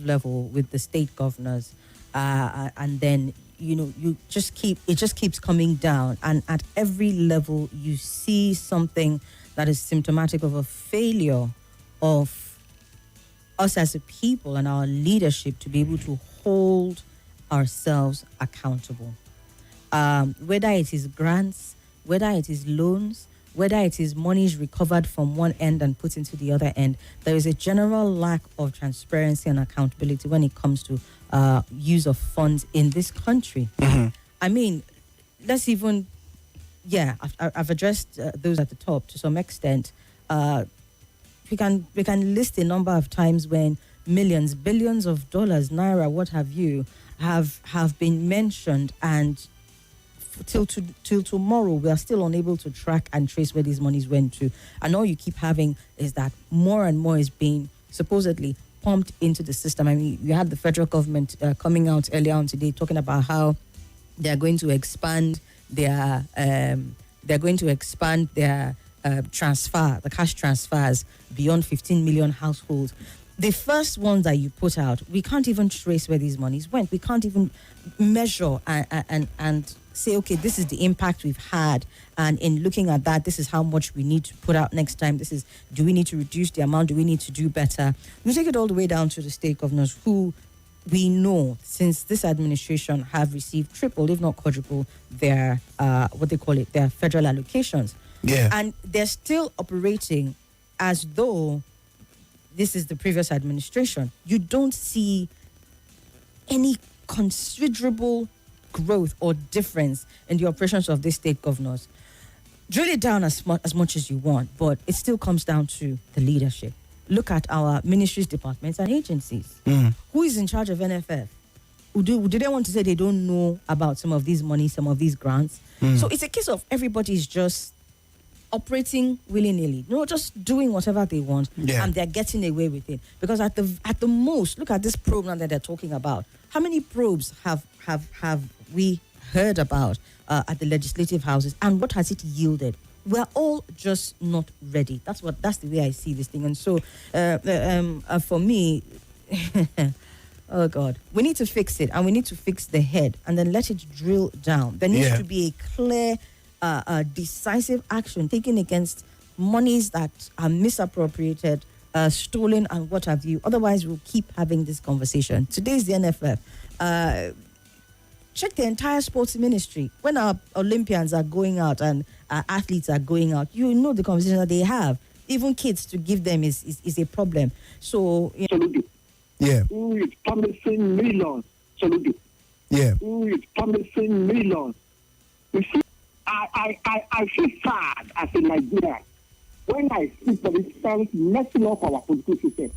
level with the state governors, and then you just it just keeps coming down, and at every level you see something that is symptomatic of a failure of us as a people and our leadership to be able to hold ourselves accountable. Whether it is grants, whether it is loans, whether it is monies recovered from one end and put into the other end, there is a general lack of transparency and accountability when it comes to use of funds in this country. Mm-hmm. I mean, let's even, I've addressed those at the top to some extent. We can list a number of times when millions, billions of dollars, naira, what have you, have been mentioned, and till tomorrow we are still unable to track and trace where these monies went to. And all you keep having is that more and more is being supposedly pumped into the system. I mean, you had the federal government coming out earlier on today talking about how they are going to expand their transfer, the cash transfers beyond 15 million households. The first ones that you put out, we can't even trace where these monies went. We can't even measure and say, okay, this is the impact we've had. And in looking at that, this is how much we need to put out next time. Do we need to reduce the amount? Do we need to do better? We take it all the way down to the state governors, who we know since this administration have received triple, if not quadruple, their, their federal allocations. Yeah. And they're still operating as though this is the previous administration. You don't see any considerable growth or difference in the operations of these state governors. Drill it down as much as you want, but it still comes down to the leadership. Look at our ministries, departments, and agencies. Who is in charge of NFF? Do they want to say they don't know about some of these money, some of these grants? So it's a case of everybody's just operating willy-nilly, just doing whatever they want, and they're getting away with it. Because at the most, look at this program that they're talking about. How many probes have we heard about at the legislative houses, and what has it yielded? We're all just not ready. That's the way I see this thing. And so, for me, oh God, we need to fix it, and we need to fix the head, and then let it drill down. There needs to be a clear, decisive action taken against monies that are misappropriated, stolen, and what have you. Otherwise, we'll keep having this conversation. Today's the NFF. Check the entire sports ministry. When our Olympians are going out and our athletes are going out, the conversation that they have. Even kids, to give them is a problem. So, who is promising millions? Who is promising millions? You see, I feel sad as a Nigerian when I see politicians messing up our political system.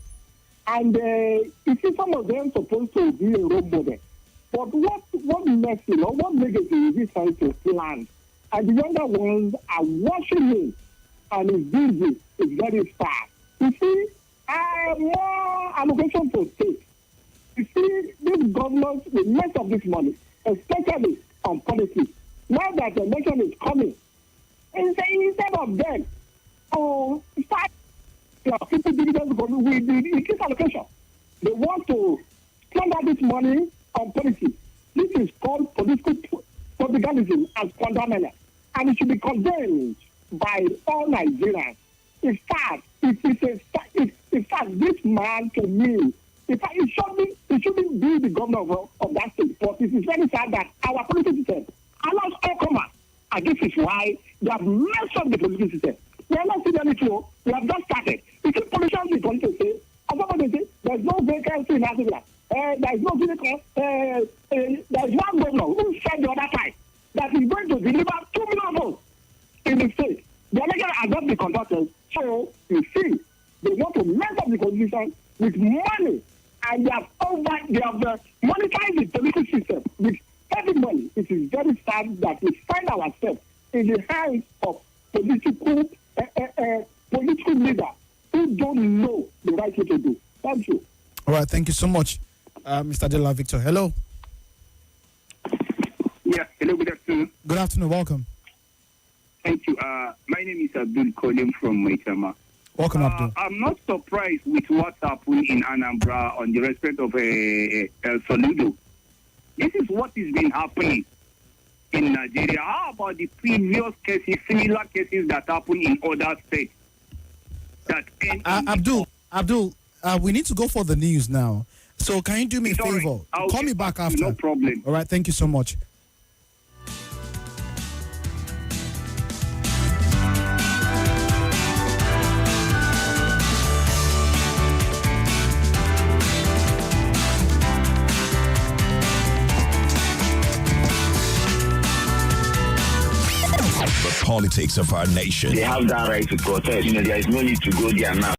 And you see, some of them supposed to be a role model. But what messing or what negative is he trying to plan? And the younger ones are watching him, and his business is very sad. You see, more allocation for states. You see, these governors will mess up this money, especially on politics. Now that the election is coming, instead of them, start people dividends with the increased allocation. They want to squander this money on politics. This is called political propagandism and squanderment, and it should be condemned by all Nigerians. In fact, this man to me, in fact, it shouldn't be the governor of that state. But it is very sad that our political system allows all comers, and this is why they have messed up the political system. We are not seeing any flow. We have just started. You see, politicians will going to say, somebody say, there's no vacancy in Africa. There is no vacancy. There is one governor who said the other time that he's going to deliver 2 million votes in the state. The election has not been conducted. So, you see, they want to mess up the constitution with money, and they have monetized the political system with heavy money. It is very sad that we find ourselves in the hands of political leaders who don't know the right thing to do. Thank you. All right, thank you so much, Mr. Dela Victor. Hello. Yeah, hello, good afternoon. Good afternoon, welcome. Thank you. My name is Abdul calling from Maitama. Welcome, Abdul. I'm not surprised with what's happened in Anambra on the respect of Soludo. This is what has been happening in Nigeria. How about the previous cases, similar cases that happened in other states? Abdul, we need to go for the news now. So can you do me a favor? Right. Call me back after. No problem. All right, thank you so much. The politics of our nation. They have that right to protest. There is no need to go there now.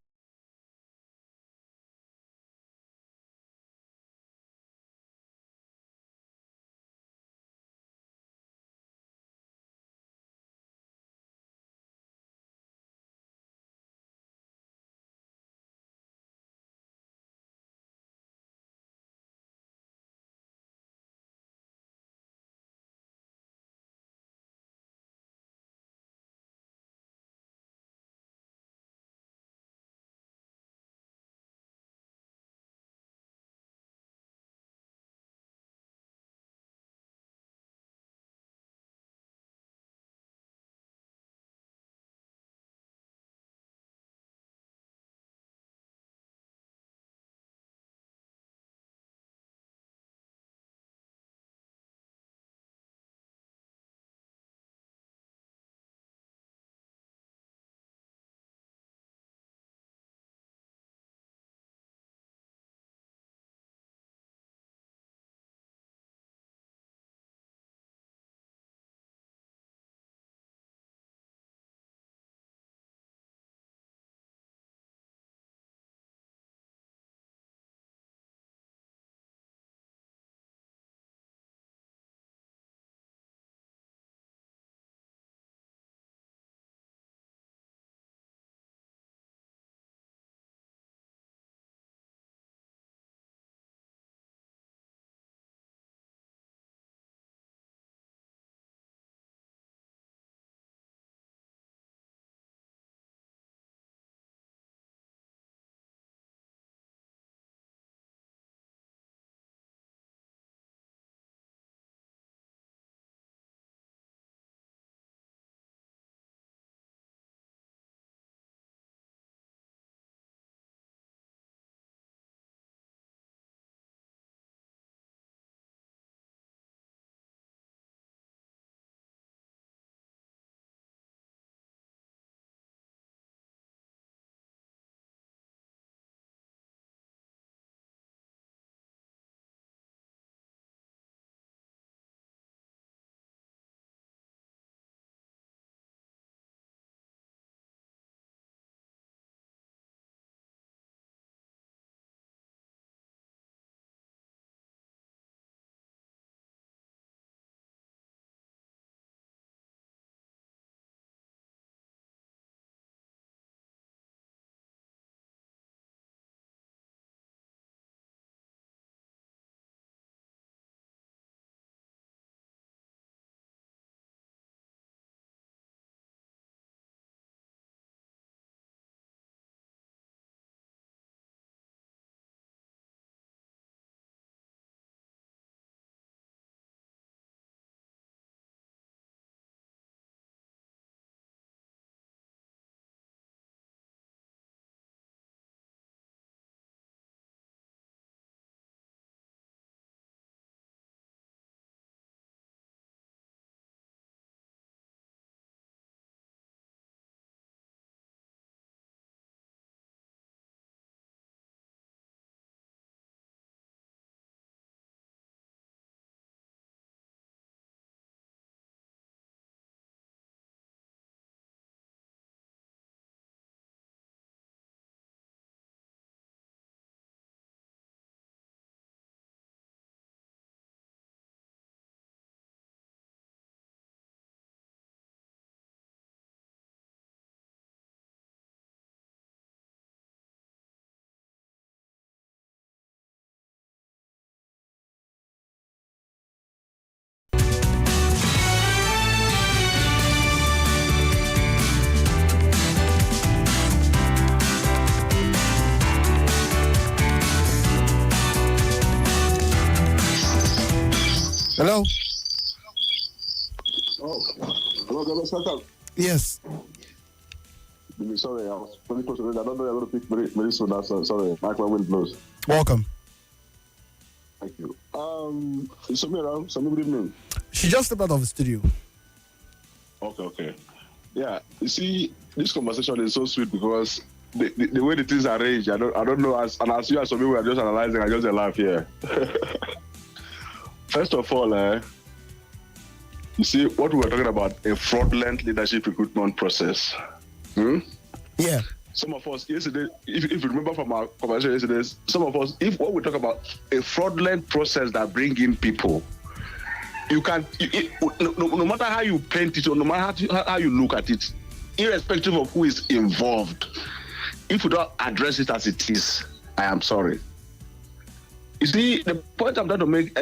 Hello? Oh, hello, Gabriel. Yes. Sorry, I was very close to it. I don't know you're going to pick very soon. That's sorry. Michael wind blows. Welcome. Thank you. Is Somi around? Somi, good evening. She just stepped out of the studio. Okay. Yeah, you see, this conversation is so sweet because the way the things are arranged, I don't know, as you as Somi, we are just analyzing, I just laugh here. First of all, you see, what we were talking about, a fraudulent leadership recruitment process. Yeah. Some of us yesterday, if you remember from our conversation yesterday, some of us, if what we talk about a fraudulent process that bring in people, you can, no matter how you paint it or no matter how you look at it, irrespective of who is involved, if you don't address it as it is, I am sorry. You see, the point I'm trying to make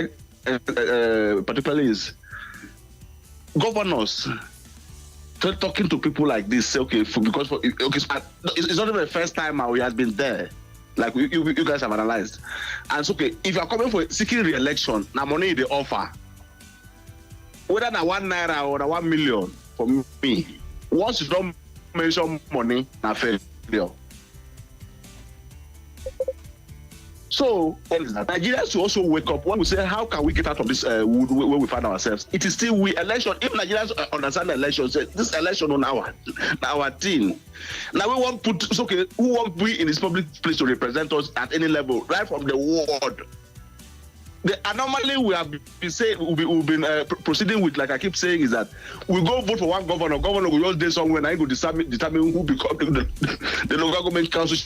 particularly is governors talking to people like this, say, it's not even the first time we have been there, like you guys have analyzed. And it's okay, if you're coming for seeking re-election, now money they offer, whether na 1 naira or na 1 million, for me, once you don't mention money, na failure. So, Nigerians should also wake up. When we say, how can we get out of this where we find ourselves? It is still election. If Nigerians understand the election, say, this election on our team. Now we want it's okay, who won't be in this public place to represent us at any level, right from the ward. The anomaly we have been saying, we've been proceeding with, like I keep saying, is that we go vote for one governor. Governor will just do somewhere and he will determine who become the local government council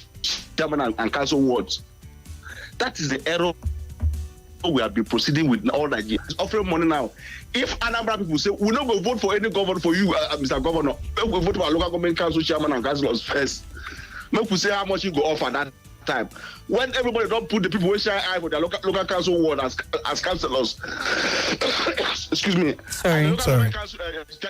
chairman and council wards. That is the error we have been proceeding with all Nigerians. Offering money now. If Anambra people say, we're not going to vote for any governor for you, Mr. Governor, we'll vote for our local government council chairman and councillors first. Make we say how much you go offer that time. When everybody don't put the people who shine eye for their local council ward as councillors. Excuse me. Sorry.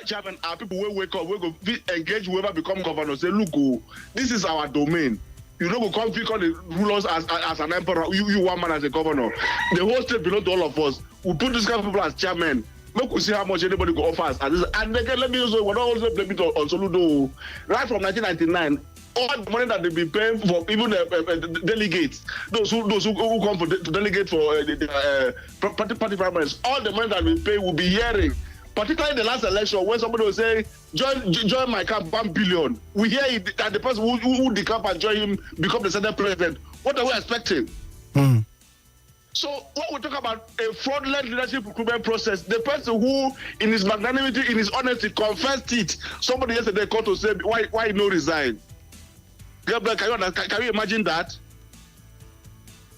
Chairman, our people will wake up, we'll go engage whoever become governor. Say, look, this is our domain. You don't go come pick on the rulers as an emperor, you one man as a governor. The whole state belongs to all of us. We put this kind of people as chairman. Make we see how much anybody go offer us. And again, let me also, we're not also blame it on Soludo. Right from 1999, all the money that they've been paying for even the delegates, those who come to delegate for party primaries, all the money that we pay will be hearing. Particularly in the last election, when somebody will say, join my camp, 1 billion. We hear it, that the person who decamp and join him become the Senate president. What are we expecting? So when we talk about a fraudulent leadership recruitment process, the person who, in his magnanimity, in his honesty, confessed it, somebody yesterday called to say, why no resign? Gabriel, can you imagine that?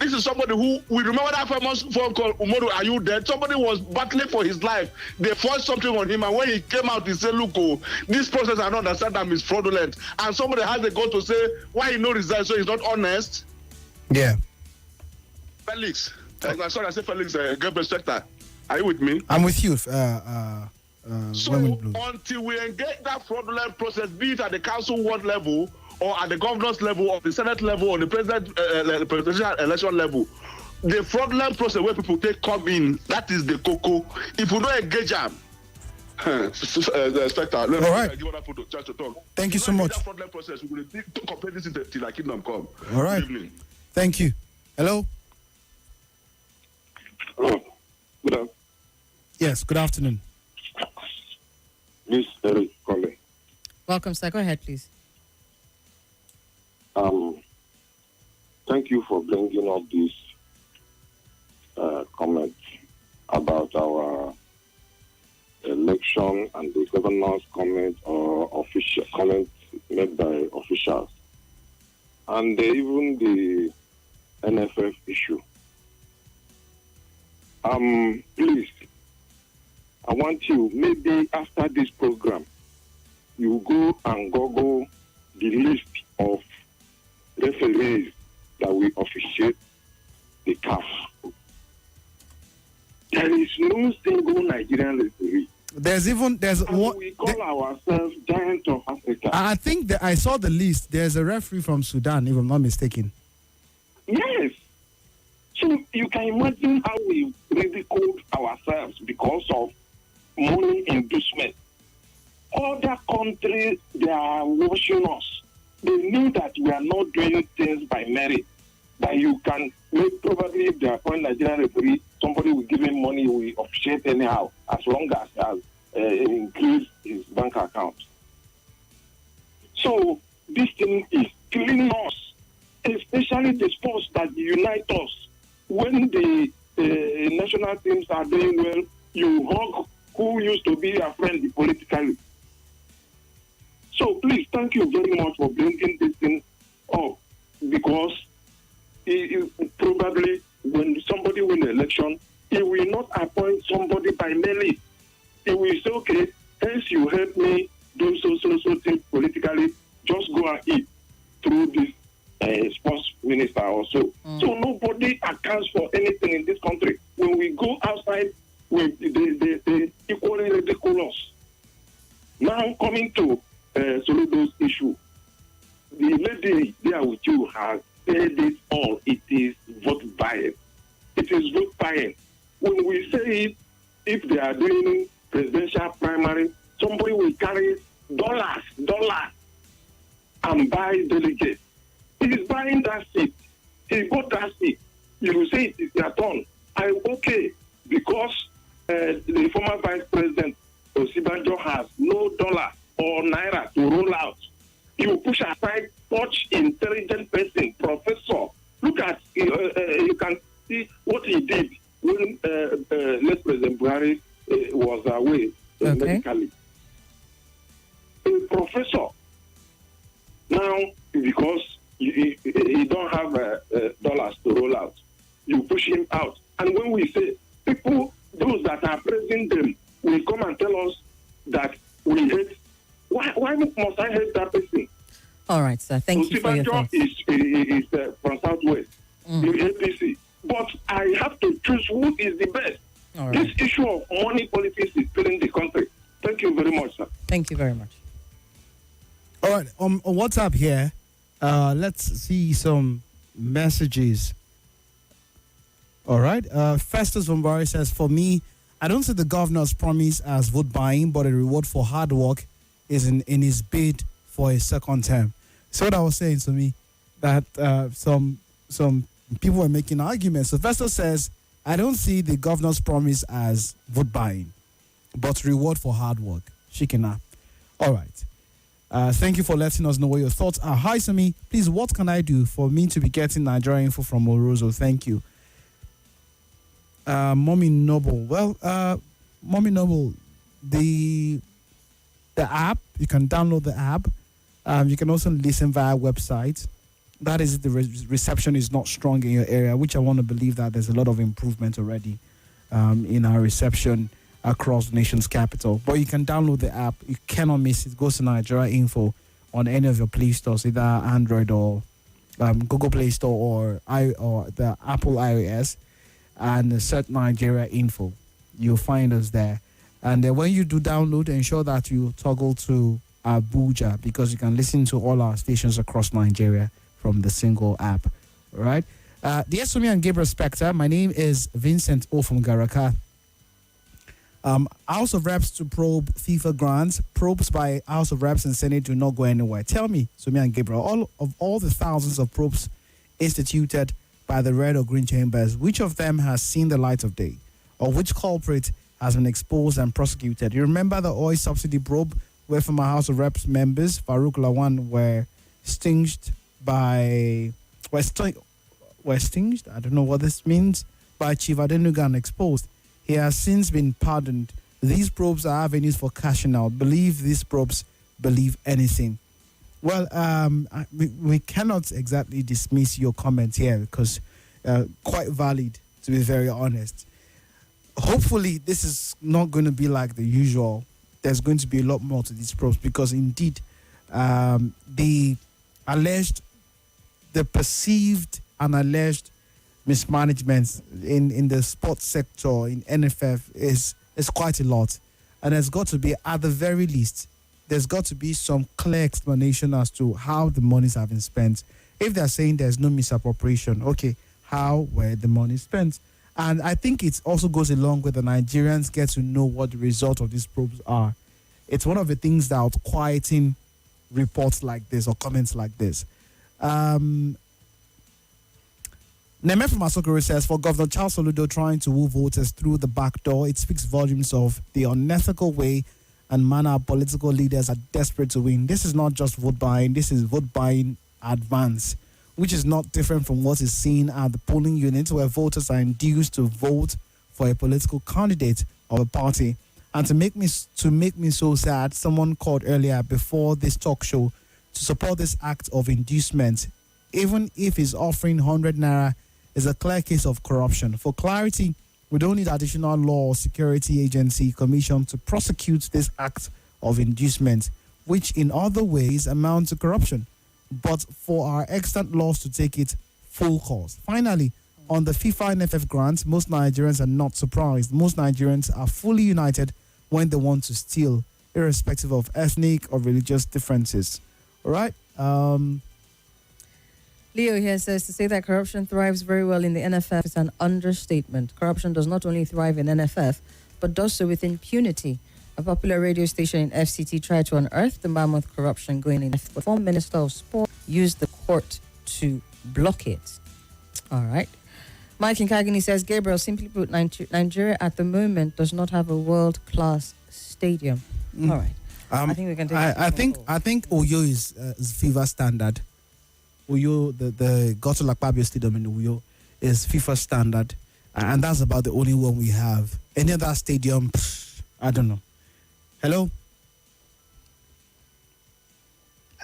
This is somebody who, we remember that famous phone call, Umoru, are you dead? Somebody was battling for his life. They forced something on him, and when he came out, he said, look, this process I don't understand that is fraudulent. And somebody has the goal to say, why he no resign, so he's not honest? Yeah. Felix, sorry, I said Felix, Gabriel Spector. Are you with me? I'm with you. So until we engage that fraudulent process, be it at the council ward level, or at the governor's level, or the Senate level, or the presidential election level, the fraudulent process where people come in, that is the cocoa. If we don't engage them, Spector, all right. Give other people chance to talk. Thank you so much. That fraudulent process, we will compare this till our kingdom come. All right. Good evening. Thank you. Hello? Hello. Good afternoon. Yes, good afternoon. This Eric calling. Welcome, sir. Go ahead, please. Thank you for bringing up this comment about our election and the governor's comment or official comment made by officials, and even the NFF issue. Please, I want you, maybe after this program, you go and Google the list of referees that will officiate the CAF. There is no single Nigerian referee. There's one. We call ourselves Giant of Africa. I think that I saw the list. There's a referee from Sudan, if I'm not mistaken. Yes. So you can imagine how we ridiculed ourselves because of money inducement. Other countries, they are watching us. They knew that we are not doing things by merit. That you can make, probably if they appoint Nigerian referee, somebody will give him money, will officiate anyhow, as long as increase his bank account. So this thing is killing us, especially the sports that unite us. When the national teams are doing well, you hug who used to be your friend politically. So please, thank you very much for bringing this thing up, because probably when somebody wins the election, he will not appoint somebody by merit. He will say, okay, hence you help me do so things politically, just go and eat through this sports minister or so. So nobody accounts for anything in this country. When we go outside, they equally ridicule us. Now coming to Soludo's issue, the lady there with you has said it all. It is vote buying. It is vote buying. When we say it, if they are doing presidential primary, somebody will carry dollars, and buy delegates. He is buying that seat. He bought that seat. You will say it is your turn. I'm okay, because the former vice president, Osibanjo, has no dollar or naira to roll out. You push aside such intelligent person, professor. Look at, you can see what he did when late President Buhari was away medically. A professor. Now, because he don't have dollars to roll out, you push him out. And when we say people, those that are praising them, will come and tell us that we hate. Why must I hate that person? All right, sir. Thank you for your thoughts. Is from Southwest, the APC. But I have to choose who is the best. Right. This issue of money politics is killing the country. Thank you very much, sir. Thank you very much. All right, on WhatsApp here, let's see some messages. All right, Festus from Bari says, for me, I don't see the governor's promise as vote buying, but a reward for hard work is in his bid for a second term. So what I was saying to me, that some people were making arguments. So Festus says, I don't see the governor's promise as vote buying, but reward for hard work. Shikina. All right. Thank you for letting us know what your thoughts are. Hi, Somi. Please, what can I do for me to be getting Nigeria info from Orozo? Thank you. Mommy Noble. Well, Mommy Noble, the app, you can download the app. You can also listen via website. That is, the reception is not strong in your area, which I want to believe that there's a lot of improvement already in our reception across the nation's capital. But you can download the app. You cannot miss it. Go to Nigeria Info on any of your Play stores, either Android or Google Play Store or the Apple iOS, and search Nigeria Info. You'll find us there. And when you do download, ensure that you toggle to Abuja, because you can listen to all our stations across Nigeria from the single app. All right. Dear Somi and Gabriel Spector, my name is Vincent O from Garaka. House of Reps to probe FIFA grants. Probes by House of Reps and Senate do not go anywhere. Tell me, Somi and Gabriel, all the thousands of probes instituted by the red or green chambers, which of them has seen the light of day? Or which culprit has been exposed and prosecuted? You remember the oil subsidy probe where former House of Reps members, Farouk Lawan, were stinged by... Were stinged? I don't know what this means. By Chief Adenugan exposed. He has since been pardoned. These probes are avenues for cashing out. Believe these probes, believe anything. Well, we cannot exactly dismiss your comment here, because quite valid, to be very honest. Hopefully, this is not going to be like the usual. There's going to be a lot more to these probes, because indeed, the perceived and alleged mismanagement in the sports sector, in NFF, is quite a lot. And there's got to be, at the very least, there's got to be some clear explanation as to how the monies have been spent. If they're saying there's no misappropriation, okay, how were the money spent. And I think it also goes along with the Nigerians get to know what the result of these probes are. It's one of the things that are quieting reports like this or comments like this. Neme from Asokoro says, for Governor Charles Soludo trying to woo voters through the back door, it speaks volumes of the unethical way and manner our political leaders are desperate to win. This is not just vote buying, this is vote buying advance, which is not different from what is seen at the polling units where voters are induced to vote for a political candidate of a party. And to make me so sad, someone called earlier before this talk show to support this act of inducement, even if he's offering 100 naira, is a clear case of corruption. For clarity, we don't need additional law or security agency commission to prosecute this act of inducement, which in other ways amounts to corruption, but for our extant laws to take it full course. Finally, on the FIFA NFF grants, most Nigerians are not surprised. Most Nigerians are fully united when they want to steal, irrespective of ethnic or religious differences. All right? Leo here says to say that corruption thrives very well in the NFF is an understatement. Corruption does not only thrive in NFF, but does so with impunity. A popular radio station in FCT tried to unearth the mammoth corruption going in, but the former Minister of Sport used the court to block it. All right. Mike Nkagini says, Gabriel, simply put, Nigeria at the moment does not have a world-class stadium. All right. I think we can take I think Uyo is FIFA standard. Uyo, the Gotola Kpabio Stadium in Uyo is FIFA standard, and that's about the only one we have. Any other stadium, I don't know. Hello?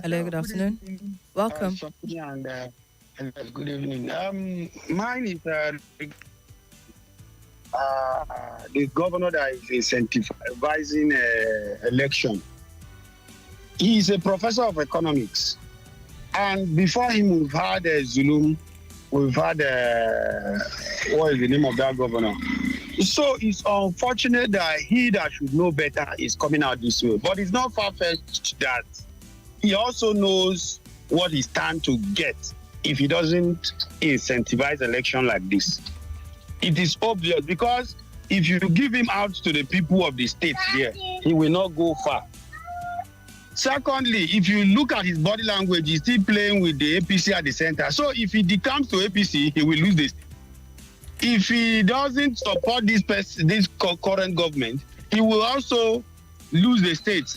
Hello, good afternoon. Welcome. And good evening. Mine is the governor that is incentivizing election. He is a professor of economics. And before him, we've had Zulum, we've had, what is the name of that governor? So it's unfortunate that he that should know better is coming out this way. But it's not far-fetched that he also knows what he stands to get if he doesn't incentivize election like this. It is obvious because if you give him out to the people of the state there, he will not go far. Secondly, if you look at his body language, he's still playing with the APC at the center. So if he decomes to APC, he will lose this. If he doesn't support this current government, he will also lose the state.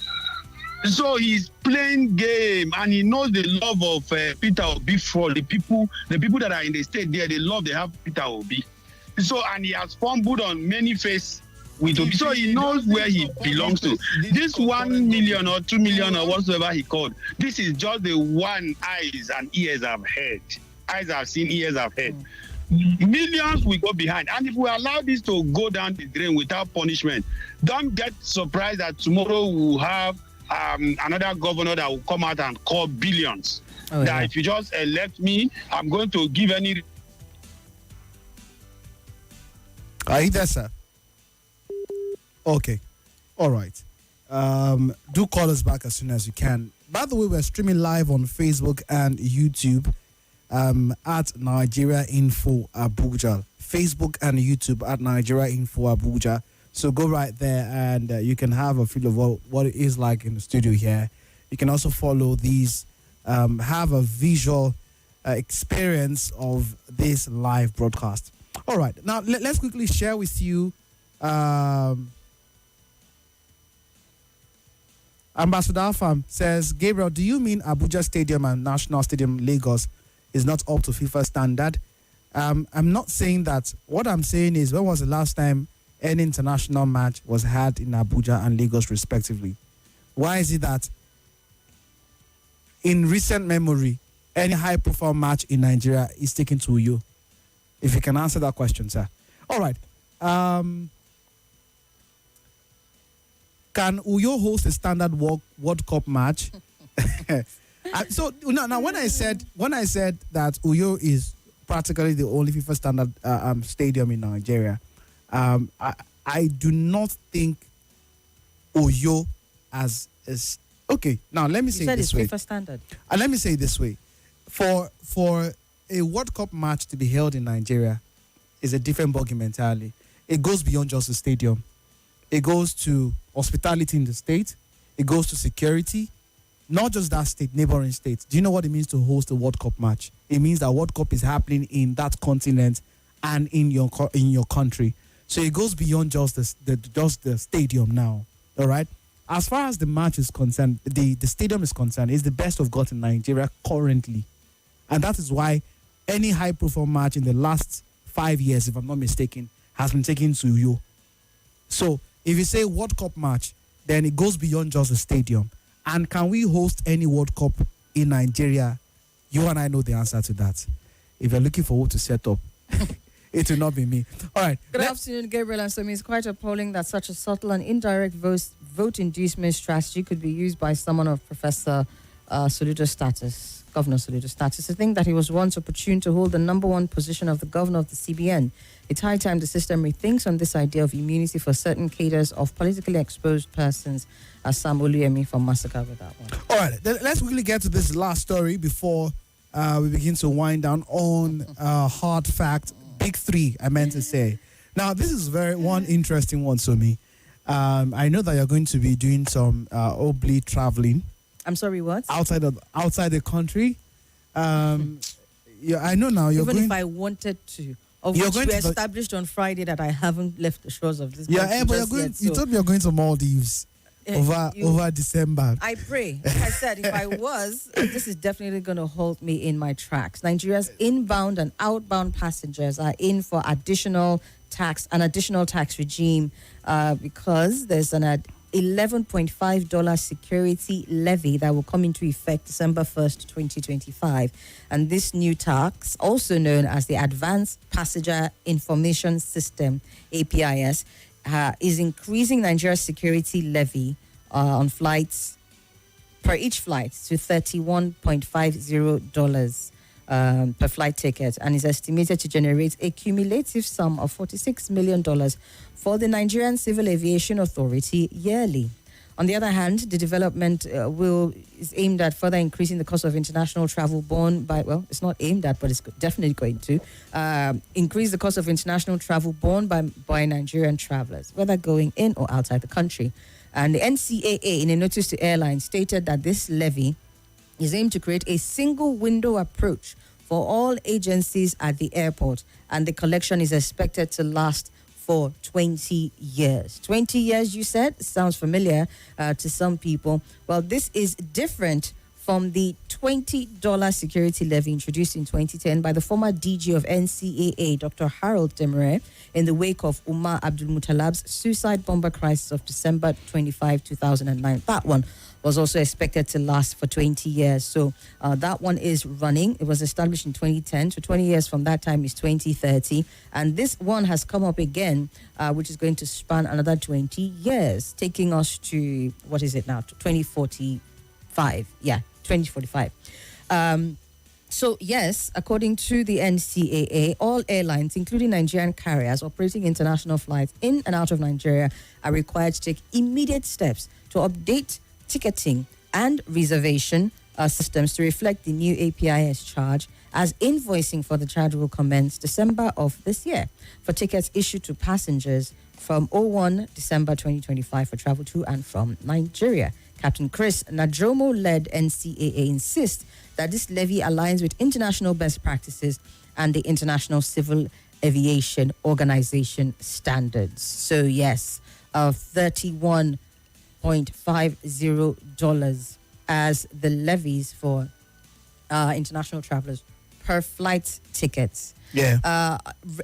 So he's playing game, and he knows the love of Peter Obi for the people that are in the state there. They have Peter Obi. So, and he has fumbled on many faces with Obi. So he knows where he belongs to. This 1 million or 2 million or whatsoever he called, this is just the one eyes and ears have heard. Eyes have seen, ears have heard. Millions will go behind. And if we allow this to go down the drain without punishment, don't get surprised that tomorrow we'll have another governor that will come out and call billions. That if you just elect me, I'm going to give any... Are you there, sir? Okay. All right. Do call us back as soon as you can. By the way, we're streaming live on Facebook and YouTube at Nigeria Info Abuja. Facebook and YouTube at Nigeria Info Abuja. So go right there and you can have a feel of what it is like in the studio here. You can also follow these, have a visual experience of this live broadcast. All right. Now, let's quickly share with you Ambassador Afam says, Gabriel, do you mean Abuja Stadium and National Stadium Lagos is not up to FIFA standard? I'm not saying that. What I'm saying is, when was the last time any international match was had in Abuja and Lagos respectively? Why is it that in recent memory, any high-profile match in Nigeria is taken to you? If you can answer that question, sir. All right. Can Uyo host a standard World Cup match? So now, when I said that Uyo is practically the only FIFA standard stadium in Nigeria, I do not think Uyo as okay. Now let me say it this way. FIFA standard. Let me say it this way: for a World Cup match to be held in Nigeria is a different ballgame entirely. It goes beyond just the stadium. It goes to hospitality in the state. It goes to security. Not just that state, neighboring states. Do you know what it means to host a World Cup match? It means that World Cup is happening in that continent and in your country. So it goes beyond just the stadium now. All right. As far as the match is concerned, the stadium is concerned, it's the best we've got in Nigeria currently. And that is why any high-profile match in the last 5 years, if I'm not mistaken, has been taken to you. So if you say World Cup match, then it goes beyond just the stadium. And can we host any World Cup in Nigeria? You and I know the answer to that. If you're looking for who to set up, it will not be me. All right. Good afternoon, Gabriel and Somi. It's quite appalling that such a subtle and indirect vote inducement strategy could be used by someone of Professor Soludo's status, Governor Soludo's status, to think that he was once opportune to hold the number one position of the governor of the CBN. It's high time the system rethinks on this idea of immunity for certain cadres of politically exposed persons, as Sam Oluyemi from Massacre with that one. All right. Let's quickly get to this last story before we begin to wind down on hard fact. Big three, I meant to say. Now, this is one interesting one, Somi. I know that you're going to be doing some oblique traveling. I'm sorry, what? Outside the country. Yeah, I know now you're Even going. if I wanted to, of which we established on Friday that I haven't left the shores of this. Yeah, but you're going. You told me you're going to Maldives over December. I pray. Like I said, if I was, this is definitely going to hold me in my tracks. Nigeria's inbound and outbound passengers are in for an additional tax regime because there's an $11.5 security levy that will come into effect December 1st, 2025. And this new tax, also known as the Advanced Passenger Information System, APIS, is increasing Nigeria's security levy on flights per each flight to $31.50 per flight ticket, and is estimated to generate a cumulative sum of $46 million for the Nigerian Civil Aviation Authority yearly. On the other hand, the development is aimed at further increasing the cost of international travel borne by, well, it's not aimed at, but it's definitely going to increase the cost of international travel borne by Nigerian travelers, whether going in or outside the country. And the NCAA, in a notice to airlines, stated that this levy is aimed to create a single window approach for all agencies at the airport, and the collection is expected to last for 20 years. 20 years, you said? Sounds familiar to some people. Well, this is different from the $20 security levy introduced in 2010 by the former DG of NCAA, Dr. Harold Demire, in the wake of Umar Abdul Muttalab's suicide bomber crisis of December 25, 2009. That one was also expected to last for 20 years. So that one is running. It was established in 2010. So 20 years from that time is 2030. And this one has come up again, which is going to span another 20 years, taking us to, what is it now, to 2045. Yeah, 2045. So, yes, according to the NCAA, all airlines, including Nigerian carriers operating international flights in and out of Nigeria, are required to take immediate steps to update ticketing and reservation systems to reflect the new APIS charge, as invoicing for the charge will commence December of this year for tickets issued to passengers from 01 December 2025 for travel to and from Nigeria. Captain Chris Nadromo-led NCAA insists that this levy aligns with international best practices and the International Civil Aviation Organization standards. So yes, $31.50 as the levies for international travelers per flight tickets. Yeah.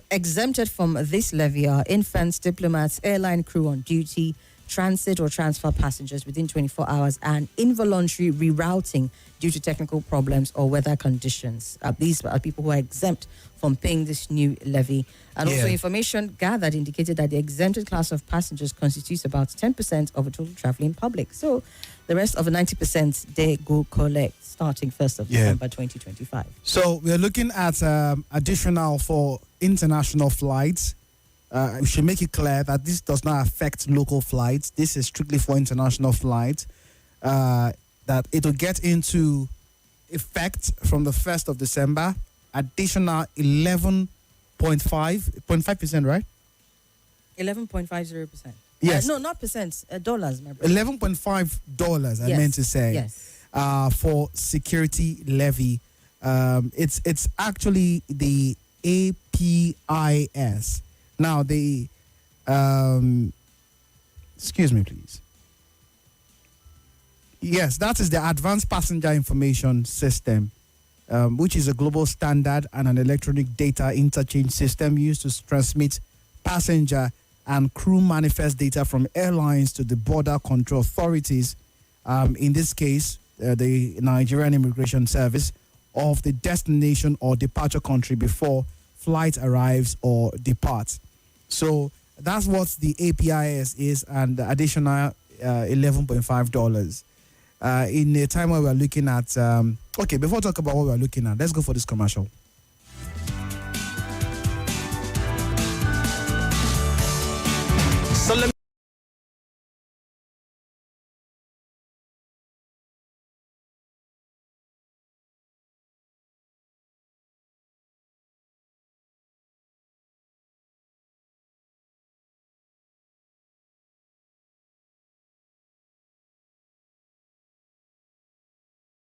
Exempted from this levy are infants, diplomats, airline crew on duty, transit or transfer passengers within 24 hours, and involuntary rerouting due to technical problems or weather conditions. These are people who are exempt from paying this new levy. And also information gathered indicated that the exempted class of passengers constitutes about 10% of the total traveling public. So the rest of the 90%, they go collect starting 1st of December 2025. So we're looking at additional for international flights. We should make it clear that this does not affect local flights. This is strictly for international flights. That it will get into effect from the 1st of December, additional 11.5%, right? 11.50%. Yes. No, not percent. Dollars, my brother. $11.5. I Yes. meant to say. Yes. For security levy. It's actually the APIS. Now the excuse me, please. Yes, that is the Advanced Passenger Information System, which is a global standard and an electronic data interchange system used to transmit passenger and crew manifest data from airlines to the border control authorities. In this case, the Nigerian Immigration Service, of the destination or departure country before flight arrives or departs. So that's what the APIS is, and the additional $11.5. In a time where we're looking at, okay, before we talk about what we're looking at, let's go for this commercial.